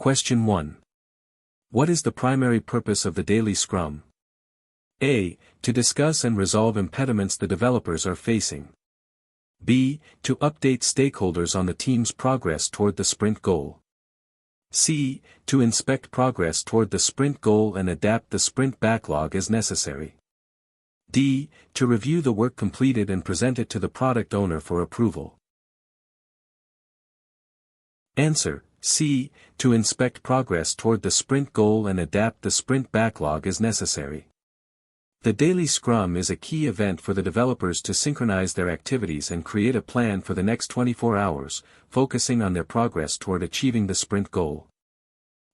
Question 1. What is the primary purpose of the daily Scrum? A. To discuss and resolve impediments the developers are facing. B. To update stakeholders on the team's progress toward the sprint goal. C. To inspect progress toward the sprint goal and adapt the sprint backlog as necessary. D. To review the work completed and present it to the product owner for approval. Answer: C. To inspect progress toward the sprint goal and adapt the sprint backlog as necessary. The daily Scrum is a key event for the developers to synchronize their activities and create a plan for the next 24 hours, focusing on their progress toward achieving the sprint goal.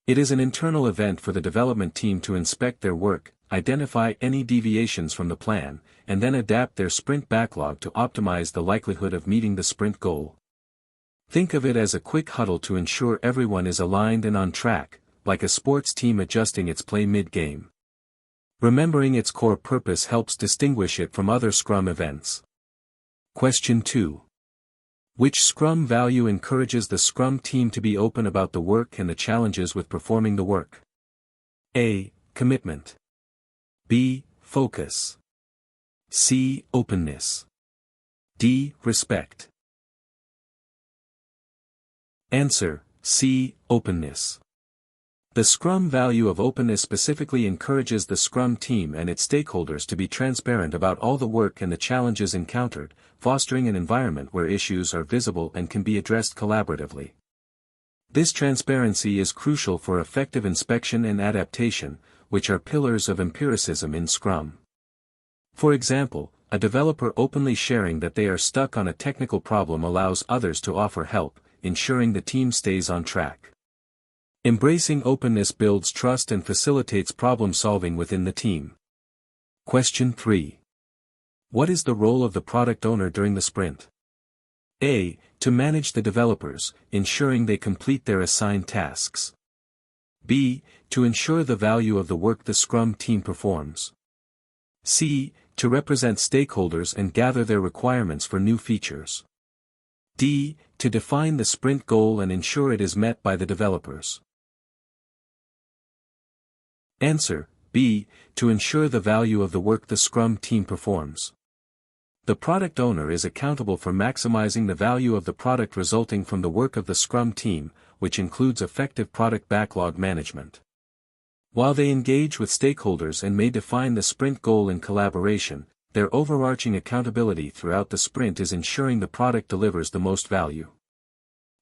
It is an internal event for the development team to inspect their work, identify any deviations from the plan, and then adapt their sprint backlog to optimize the likelihood of meeting the sprint goal. Think of it as a quick huddle to ensure everyone is aligned and on track, like a sports team adjusting its play mid-game. Remembering its core purpose helps distinguish it from other Scrum events. Question 2. Which Scrum value encourages the Scrum team to be open about the work and the challenges with performing the work? A. Commitment. B. Focus. C. Openness. D. Respect. Answer: C. Openness. The Scrum value of openness specifically encourages the Scrum team and its stakeholders to be transparent about all the work and the challenges encountered, fostering an environment where issues are visible and can be addressed collaboratively. This transparency is crucial for effective inspection and adaptation, which are pillars of empiricism in Scrum. For example, a developer openly sharing that they are stuck on a technical problem allows others to offer help, ensuring the team stays on track. Embracing openness builds trust and facilitates problem-solving within the team. Question 3. What is the role of the product owner during the sprint? A. To manage the developers, ensuring they complete their assigned tasks. B. To ensure the value of the work the Scrum team performs. C. To represent stakeholders and gather their requirements for new features. D. To define the sprint goal and ensure it is met by the developers. Answer: B. To ensure the value of the work the Scrum team performs. The product owner is accountable for maximizing the value of the product resulting from the work of the Scrum team, which includes effective product backlog management. While they engage with stakeholders and may define the sprint goal in collaboration, their overarching accountability throughout the sprint is ensuring the product delivers the most value.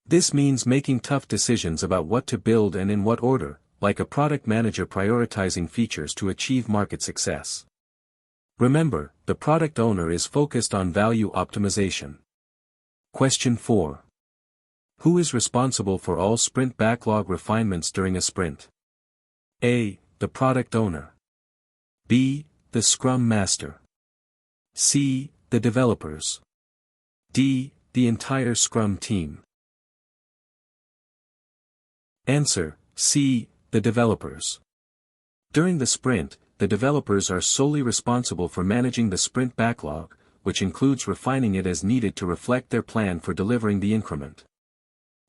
This means making tough decisions about what to build and in what order, like a product manager prioritizing features to achieve market success. Remember, the product owner is focused on value optimization. Question 4. Who is responsible for all sprint backlog refinements during a sprint? A. The product owner. B. The Scrum Master. C. The developers. D. The entire Scrum team. Answer: C. The developers. During the sprint, the developers are solely responsible for managing the sprint backlog, which includes refining it as needed to reflect their plan for delivering the increment.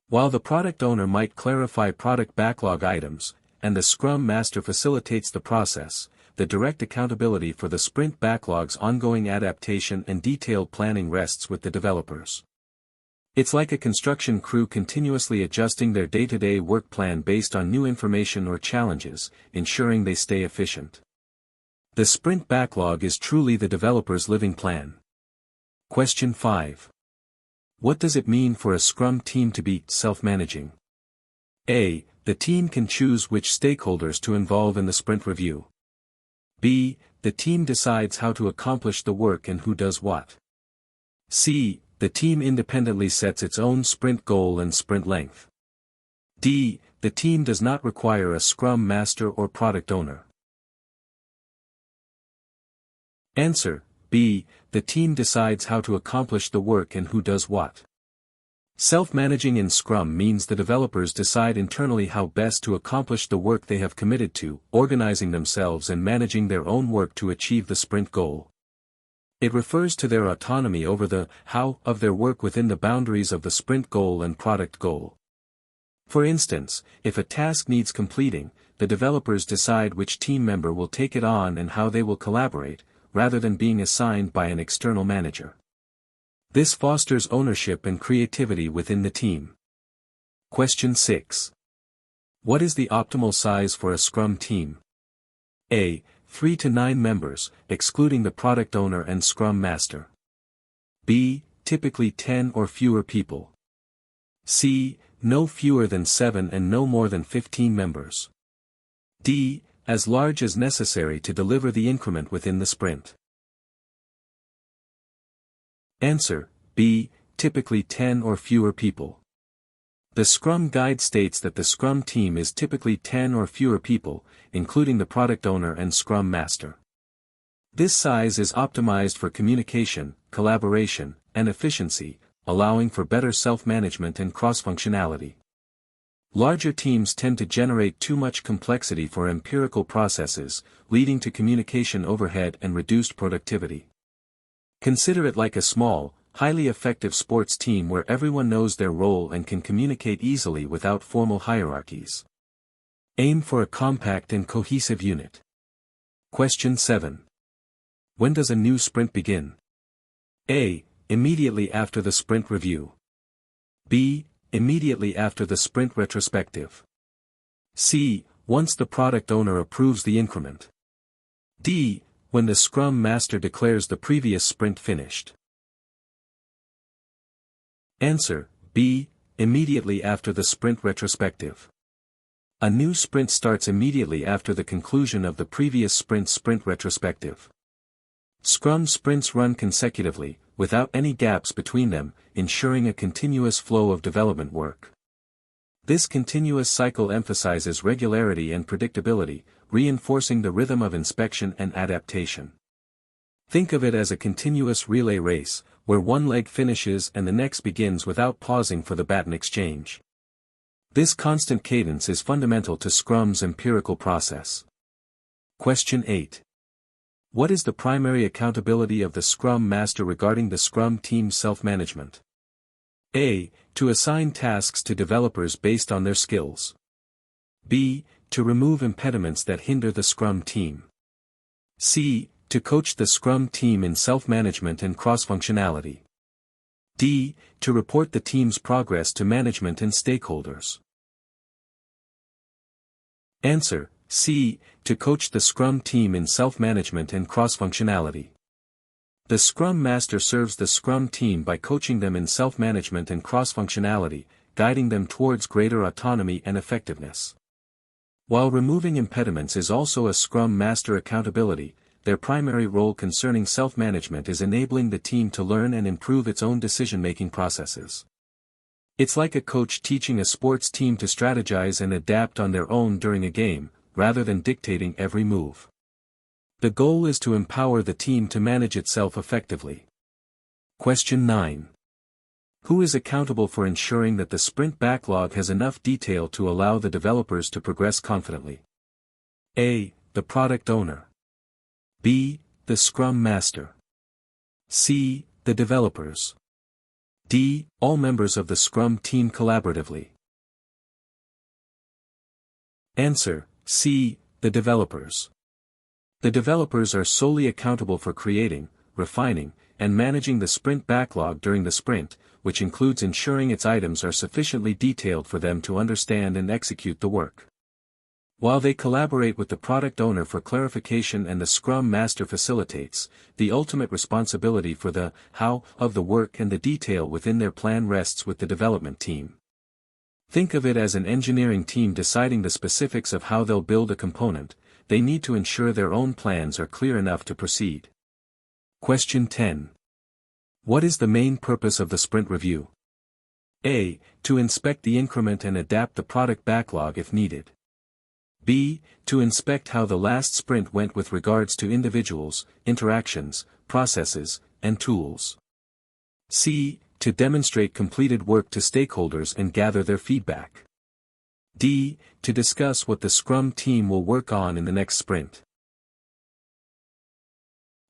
While the product owner might clarify product backlog items, and the Scrum Master facilitates the process, the direct accountability for the sprint backlog's ongoing adaptation and detailed planning rests with the developers. It's like a construction crew continuously adjusting their day-to-day work plan based on new information or challenges, ensuring they stay efficient. The sprint backlog is truly the developer's living plan. Question 5. What does it mean for a Scrum team to be self-managing? A. The team can choose which stakeholders to involve in the sprint review. B. The team decides how to accomplish the work and who does what. C. The team independently sets its own sprint goal and sprint length. D. The team does not require a Scrum Master or product owner. Answer: B. The team decides how to accomplish the work and who does what. Self-managing in Scrum means the developers decide internally how best to accomplish the work they have committed to, organizing themselves and managing their own work to achieve the sprint goal. It refers to their autonomy over the how of their work within the boundaries of the sprint goal and product goal. For instance, if a task needs completing, the developers decide which team member will take it on and how they will collaborate, rather than being assigned by an external manager. This fosters ownership and creativity within the team. Question 6. What is the optimal size for a Scrum team? A. 3 to 9 members, excluding the product owner and Scrum Master. B. Typically 10 or fewer people. C. No fewer than 7 and no more than 15 members. D. As large as necessary to deliver the increment within the sprint. Answer: B. Typically 10 or fewer people. The Scrum Guide states that the Scrum team is typically 10 or fewer people, including the product owner and Scrum Master. This size is optimized for communication, collaboration, and efficiency, allowing for better self-management and cross-functionality. Larger teams tend to generate too much complexity for empirical processes, leading to communication overhead and reduced productivity. Consider it like a small, highly effective sports team where everyone knows their role and can communicate easily without formal hierarchies. Aim for a compact and cohesive unit. Question 7. When does a new sprint begin? A. Immediately after the sprint review. B. Immediately after the sprint retrospective. C. Once the product owner approves the increment. D. When the Scrum Master declares the previous sprint finished. Answer: B. Immediately after the sprint retrospective. A new sprint starts immediately after the conclusion of the previous sprint retrospective. Scrum sprints run consecutively, without any gaps between them, ensuring a continuous flow of development work. This continuous cycle emphasizes regularity and predictability, reinforcing the rhythm of inspection and adaptation. Think of it as a continuous relay race, where one leg finishes and the next begins without pausing for the baton exchange. This constant cadence is fundamental to Scrum's empirical process. Question 8. What is the primary accountability of the Scrum Master regarding the Scrum team's self-management? A. To assign tasks to developers based on their skills. B. To remove impediments that hinder the Scrum team. C. To coach the Scrum team in self-management and cross-functionality. D. To report the team's progress to management and stakeholders. Answer: C. To coach the Scrum team in self-management and cross-functionality. The Scrum Master serves the Scrum team by coaching them in self-management and cross-functionality, guiding them towards greater autonomy and effectiveness. While removing impediments is also a Scrum Master accountability, their primary role concerning self-management is enabling the team to learn and improve its own decision-making processes. It's like a coach teaching a sports team to strategize and adapt on their own during a game, rather than dictating every move. The goal is to empower the team to manage itself effectively. Question 9. Who is accountable for ensuring that the sprint backlog has enough detail to allow the developers to progress confidently? A. The product owner. B. The Scrum Master. C. The developers. D. All members of the Scrum team collaboratively. Answer: C. The developers. The developers are solely accountable for creating, refining, and managing the sprint backlog during the sprint, which includes ensuring its items are sufficiently detailed for them to understand and execute the work. While they collaborate with the product owner for clarification and the Scrum Master facilitates, the ultimate responsibility for the how of the work and the detail within their plan rests with the development team. Think of it as an engineering team deciding the specifics of how they'll build a component. They need to ensure their own plans are clear enough to proceed. Question 10. What is the main purpose of the sprint review? A. To inspect the increment and adapt the product backlog if needed. B. To inspect how the last sprint went with regards to individuals, interactions, processes, and tools. C. To demonstrate completed work to stakeholders and gather their feedback. D. To discuss what the Scrum team will work on in the next sprint.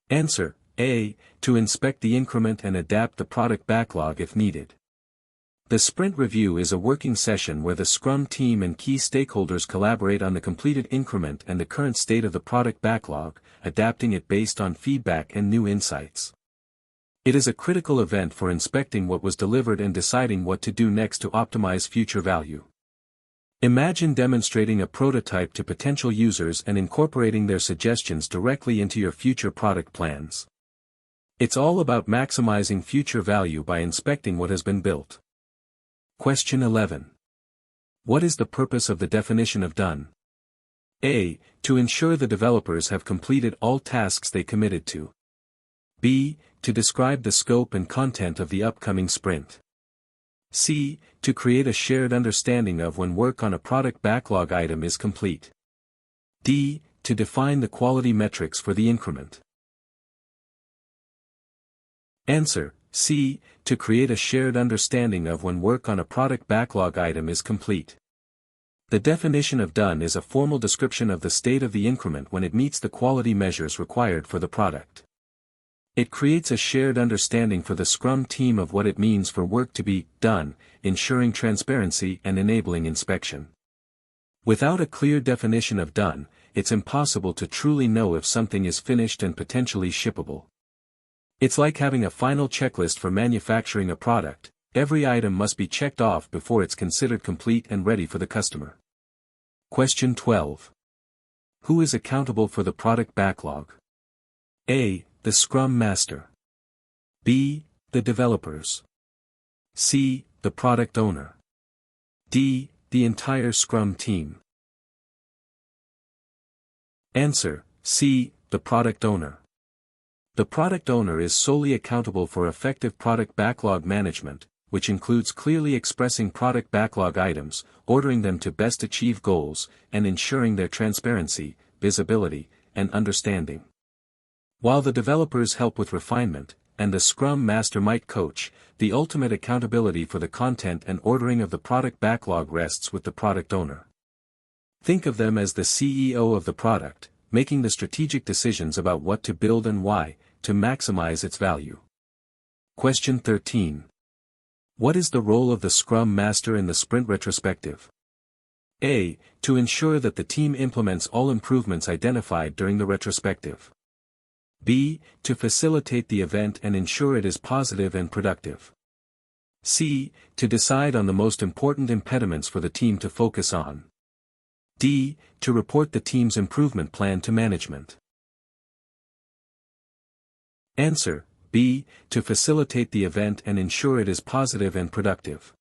Answer: A. To inspect the increment and adapt the product backlog if needed. The sprint review is a working session where the Scrum team and key stakeholders collaborate on the completed increment and the current state of the product backlog, adapting it based on feedback and new insights. It is a critical event for inspecting what was delivered and deciding what to do next to optimize future value. Imagine demonstrating a prototype to potential users and incorporating their suggestions directly into your future product plans. It's all about maximizing future value by inspecting what has been built. Question 11. What is the purpose of the definition of done? A. To ensure the developers have completed all tasks they committed to. B. To describe the scope and content of the upcoming sprint. C. To create a shared understanding of when work on a product backlog item is complete. D. To define the quality metrics for the increment. Answer: C. To create a shared understanding of when work on a product backlog item is complete. The definition of done is a formal description of the state of the increment when it meets the quality measures required for the product. It creates a shared understanding for the Scrum team of what it means for work to be done, ensuring transparency and enabling inspection. Without a clear definition of done, it's impossible to truly know if something is finished and potentially shippable. It's like having a final checklist for manufacturing a product. Every item must be checked off before it's considered complete and ready for the customer. Question 12. Who is accountable for the product backlog? A. The Scrum Master. B. The developers. C. The product owner. D. The entire Scrum team. Answer: C. The product owner. The product owner is solely accountable for effective product backlog management, which includes clearly expressing product backlog items, ordering them to best achieve goals, and ensuring their transparency, visibility, and understanding. While the developers help with refinement, and the Scrum Master might coach, the ultimate accountability for the content and ordering of the product backlog rests with the product owner. Think of them as the CEO of the product, making the strategic decisions about what to build and why, to maximize its value. Question 13. What is the role of the Scrum Master in the sprint retrospective? A. To ensure that the team implements all improvements identified during the retrospective. B. To facilitate the event and ensure it is positive and productive. C. To decide on the most important impediments for the team to focus on. D. To report the team's improvement plan to management. Answer: B. To facilitate the event and ensure it is positive and productive.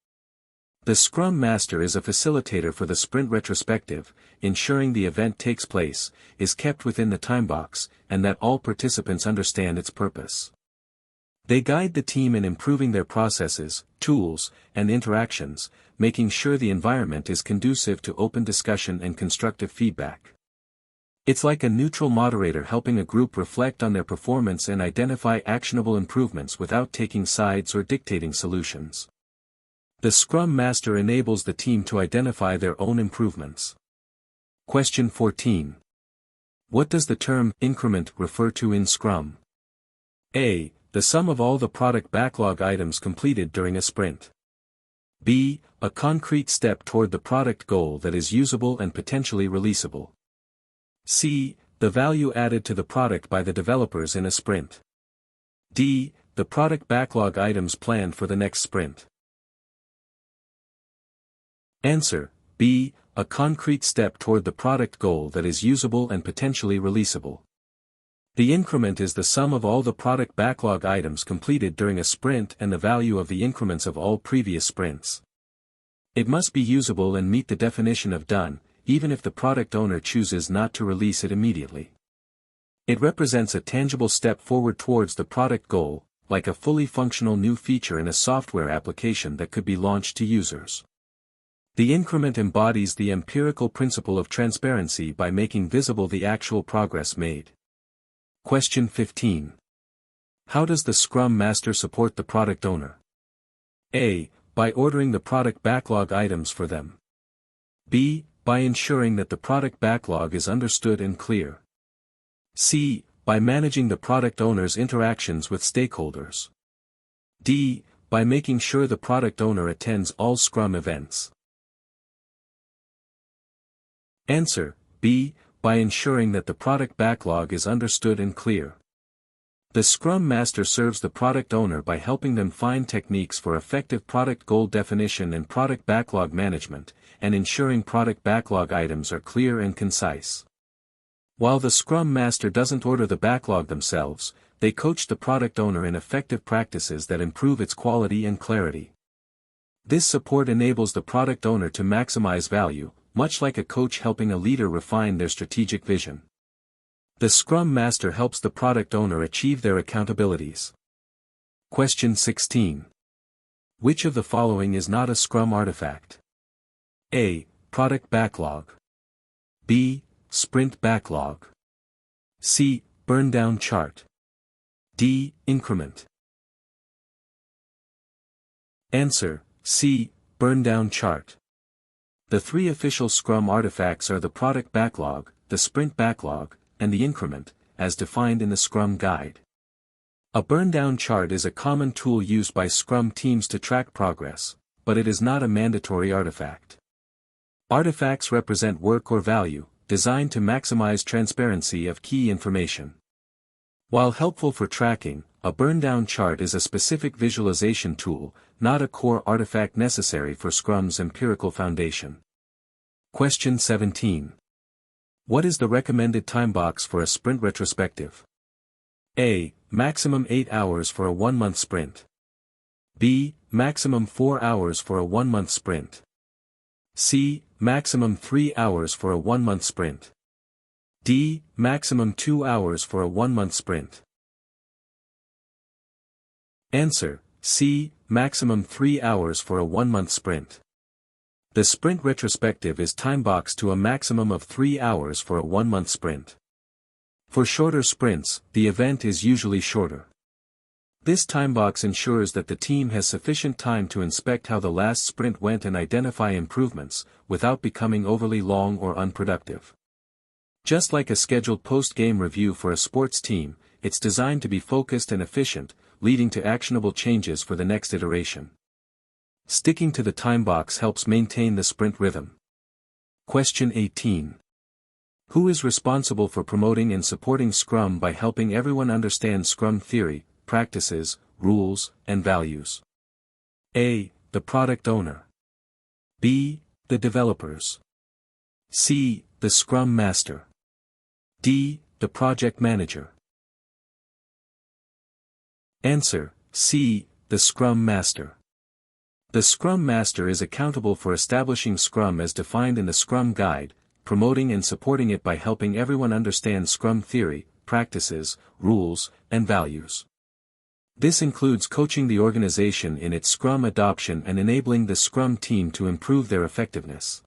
The Scrum Master is a facilitator for the sprint retrospective, ensuring the event takes place, is kept within the timebox, and that all participants understand its purpose. They guide the team in improving their processes, tools, and interactions, making sure the environment is conducive to open discussion and constructive feedback. It's like a neutral moderator helping a group reflect on their performance and identify actionable improvements without taking sides or dictating solutions. The Scrum Master enables the team to identify their own improvements. Question 14. What does the term increment refer to in Scrum? A. The sum of all the product backlog items completed during a sprint. B. A concrete step toward the product goal that is usable and potentially releasable. C. The value added to the product by the developers in a sprint. D. The product backlog items planned for the next sprint. Answer: B. A concrete step toward the product goal that is usable and potentially releasable. The increment is the sum of all the product backlog items completed during a sprint and the value of the increments of all previous sprints. It must be usable and meet the definition of done, even if the product owner chooses not to release it immediately. It represents a tangible step forward towards the product goal, like a fully functional new feature in a software application that could be launched to users. The increment embodies the empirical principle of transparency by making visible the actual progress made. Question 15. How does the Scrum Master support the product owner? A. By ordering the product backlog items for them. B. By ensuring that the product backlog is understood and clear. C. By managing the product owner's interactions with stakeholders. D. By making sure the product owner attends all Scrum events. Answer, B. By ensuring that the product backlog is understood and clear. The Scrum Master serves the product owner by helping them find techniques for effective product goal definition and product backlog management, and ensuring product backlog items are clear and concise. While the Scrum Master doesn't order the backlog themselves, they coach the product owner in effective practices that improve its quality and clarity. This support enables the product owner to maximize value, much like a coach helping a leader refine their strategic vision. The Scrum Master helps the product owner achieve their accountabilities. Question 16. Which of the following is not a Scrum artifact? A. Product backlog. B. Sprint backlog. C. Burn down chart. D. Increment. Answer, C. Burn down chart. The three official Scrum artifacts are the product backlog, the sprint backlog, and the increment, as defined in the Scrum Guide. A burn-down chart is a common tool used by Scrum teams to track progress, but it is not a mandatory artifact. Artifacts represent work or value, designed to maximize transparency of key information. While helpful for tracking, a burn-down chart is a specific visualization tool, not a core artifact necessary for Scrum's empirical foundation. Question 17. What is the recommended time box for a sprint retrospective? A. Maximum 8 hours for a 1-month sprint. B. Maximum 4 hours for a 1-month sprint. C. Maximum 3 hours for a 1-month sprint. D. Maximum 2 hours for a 1-month sprint. Answer, C. Maximum 3 hours for a 1-month sprint. The sprint retrospective is timeboxed to a maximum of 3 hours for a 1-month sprint. For shorter sprints, the event is usually shorter. This timebox ensures that the team has sufficient time to inspect how the last sprint went and identify improvements, without becoming overly long or unproductive. Just like a scheduled post-game review for a sports team, it's designed to be focused and efficient, leading to actionable changes for the next iteration. Sticking to the timebox helps maintain the sprint rhythm. Question 18. Who is responsible for promoting and supporting Scrum by helping everyone understand Scrum theory, practices, rules, and values? A. The product owner. B. The developers. C. The Scrum Master. D. The project manager. Answer, C. The Scrum Master. The Scrum Master is accountable for establishing Scrum as defined in the Scrum Guide, promoting and supporting it by helping everyone understand Scrum theory, practices, rules, and values. This includes coaching the organization in its Scrum adoption and enabling the Scrum team to improve their effectiveness.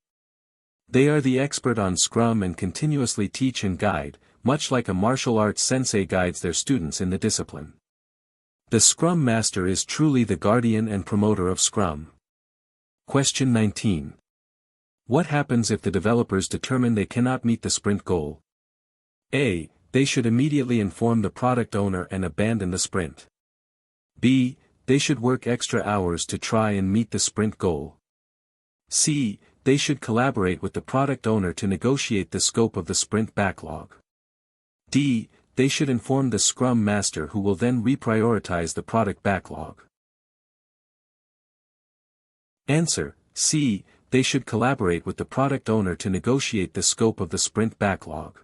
They are the expert on Scrum and continuously teach and guide, much like a martial arts sensei guides their students in the discipline. The Scrum Master is truly the guardian and promoter of Scrum. Question 19. What happens if the developers determine they cannot meet the sprint goal? A. They should immediately inform the product owner and abandon the sprint. B. They should work extra hours to try and meet the sprint goal. C. They should collaborate with the product owner to negotiate the scope of the sprint backlog. D. They should inform the Scrum Master, who will then reprioritize the product backlog. Answer, C. They should collaborate with the product owner to negotiate the scope of the sprint backlog.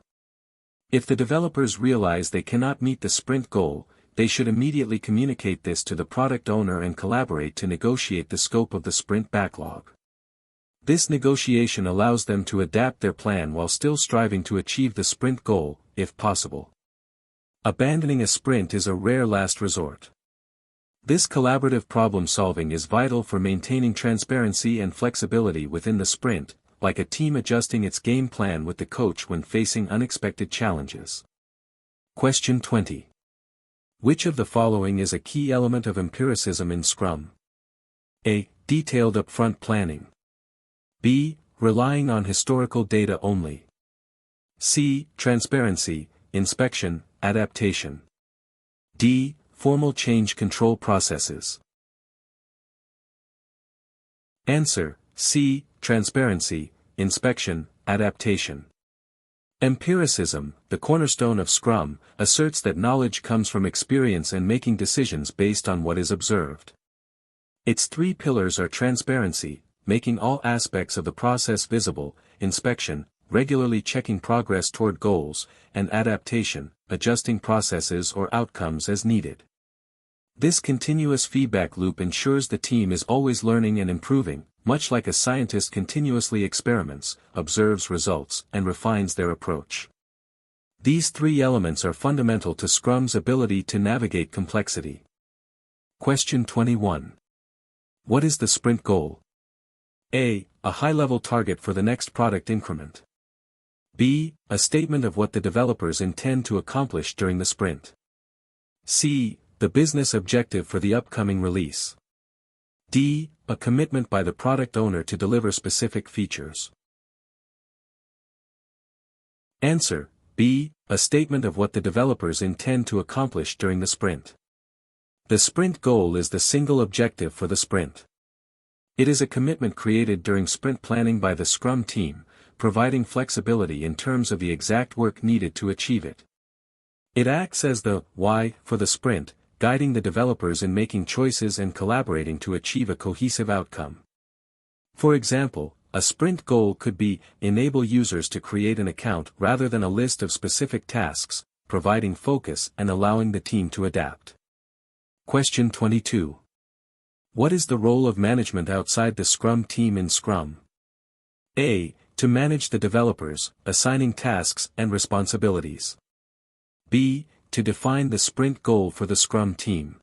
If the developers realize they cannot meet the sprint goal, they should immediately communicate this to the product owner and collaborate to negotiate the scope of the sprint backlog. This negotiation allows them to adapt their plan while still striving to achieve the sprint goal, if possible. Abandoning a sprint is a rare last resort. This collaborative problem-solving is vital for maintaining transparency and flexibility within the sprint, like a team adjusting its game plan with the coach when facing unexpected challenges. Question 20. Which of the following is a key element of empiricism in Scrum? A. Detailed upfront planning. B. Relying on historical data only. C. Transparency, inspection, adaptation. D. Formal change control processes. Answer: C. Transparency, inspection, adaptation. Empiricism, the cornerstone of Scrum, asserts that knowledge comes from experience and making decisions based on what is observed. Its three pillars are transparency, making all aspects of the process visible, inspection, regularly checking progress toward goals, and adaptation, adjusting processes or outcomes as needed. This continuous feedback loop ensures the team is always learning and improving, much like a scientist continuously experiments, observes results, and refines their approach. These three elements are fundamental to Scrum's ability to navigate complexity. Question 21. What is the sprint goal? A. A high-level target for the next product increment. B. A statement of what the developers intend to accomplish during the sprint. C. The business objective for the upcoming release. D. A commitment by the product owner to deliver specific features. Answer: B. A statement of what the developers intend to accomplish during the sprint. The sprint goal is the single objective for the sprint. It is a commitment created during sprint planning by the Scrum team, providing flexibility in terms of the exact work needed to achieve it. It acts as the why for the sprint, guiding the developers in making choices and collaborating to achieve a cohesive outcome. For example, a sprint goal could be enable users to create an account rather than a list of specific tasks, providing focus and allowing the team to adapt. Question 22. What is the role of management outside the Scrum team in Scrum? A. To manage the developers, assigning tasks and responsibilities. B. To define the sprint goal for the Scrum team.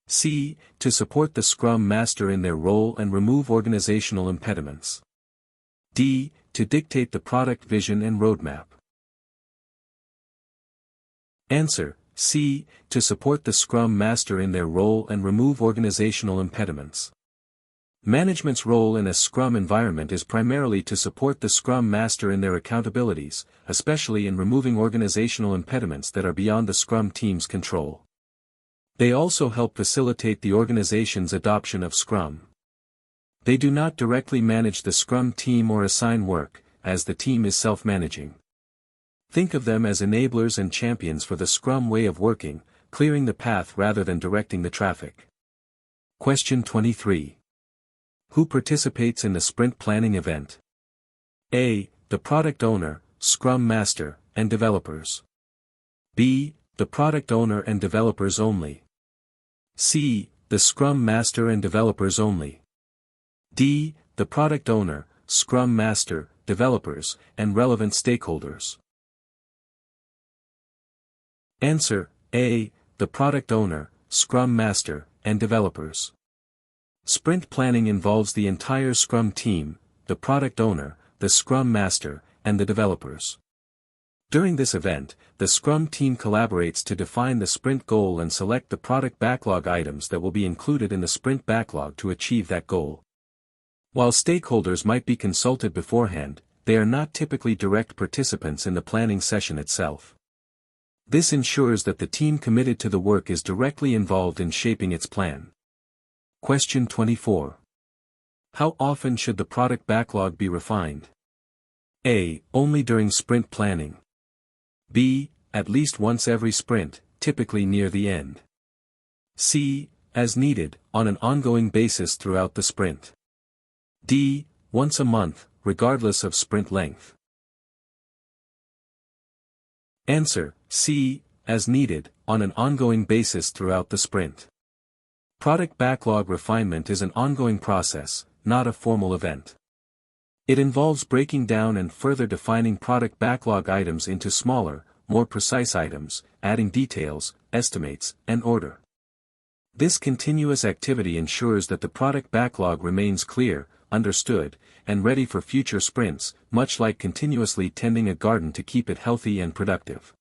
C. To support the Scrum Master in their role and remove organizational impediments. D. To dictate the product vision and roadmap. Answer: C. To support the Scrum Master in their role and remove organizational impediments. Management's role in a Scrum environment is primarily to support the Scrum Master in their accountabilities, especially in removing organizational impediments that are beyond the Scrum team's control. They also help facilitate the organization's adoption of Scrum. They do not directly manage the Scrum team or assign work, as the team is self-managing. Think of them as enablers and champions for the Scrum way of working, clearing the path rather than directing the traffic. Question 23. Who participates in the sprint planning event? A. The product owner, Scrum Master, and developers. B. The product owner and developers only. C. The Scrum Master and developers only. D. The product owner, Scrum Master, developers, and relevant stakeholders. Answer: A. The product owner, Scrum Master, and developers. Sprint planning involves the entire Scrum team, the product owner, the Scrum Master, and the developers. During this event, the Scrum team collaborates to define the sprint goal and select the product backlog items that will be included in the sprint backlog to achieve that goal. While stakeholders might be consulted beforehand, they are not typically direct participants in the planning session itself. This ensures that the team committed to the work is directly involved in shaping its plan. Question 24. How often should the product backlog be refined? A. Only during sprint planning. B. At least once every sprint, typically near the end. C. As needed, on an ongoing basis throughout the sprint. D. Once a month, regardless of sprint length. Answer: C. As needed, on an ongoing basis throughout the sprint. Product backlog refinement is an ongoing process, not a formal event. It involves breaking down and further defining product backlog items into smaller, more precise items, adding details, estimates, and order. This continuous activity ensures that the product backlog remains clear, understood, and ready for future sprints, much like continuously tending a garden to keep it healthy and productive.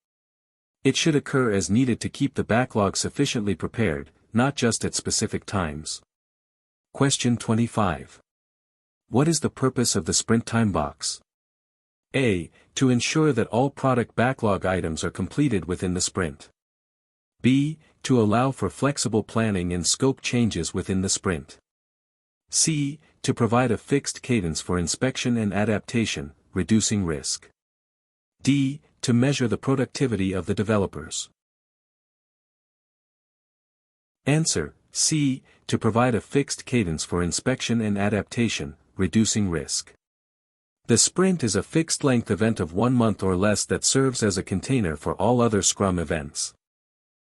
It should occur as needed to keep the backlog sufficiently prepared, not just at specific times. Question 25. What is the purpose of the sprint timebox? A. To ensure that all product backlog items are completed within the sprint. B. To allow for flexible planning and scope changes within the sprint. C. To provide a fixed cadence for inspection and adaptation, reducing risk. D. To measure the productivity of the developers. Answer: C. To provide a fixed cadence for inspection and adaptation, reducing risk. The sprint is a fixed-length event of 1 month or less that serves as a container for all other Scrum events.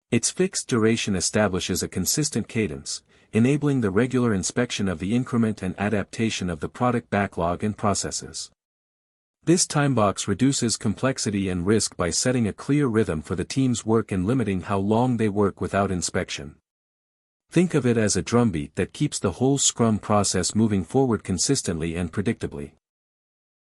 Its fixed duration establishes a consistent cadence, enabling the regular inspection of the increment and adaptation of the product backlog and processes. This timebox reduces complexity and risk by setting a clear rhythm for the team's work and limiting how long they work without inspection. Think of it as a drumbeat that keeps the whole Scrum process moving forward consistently and predictably.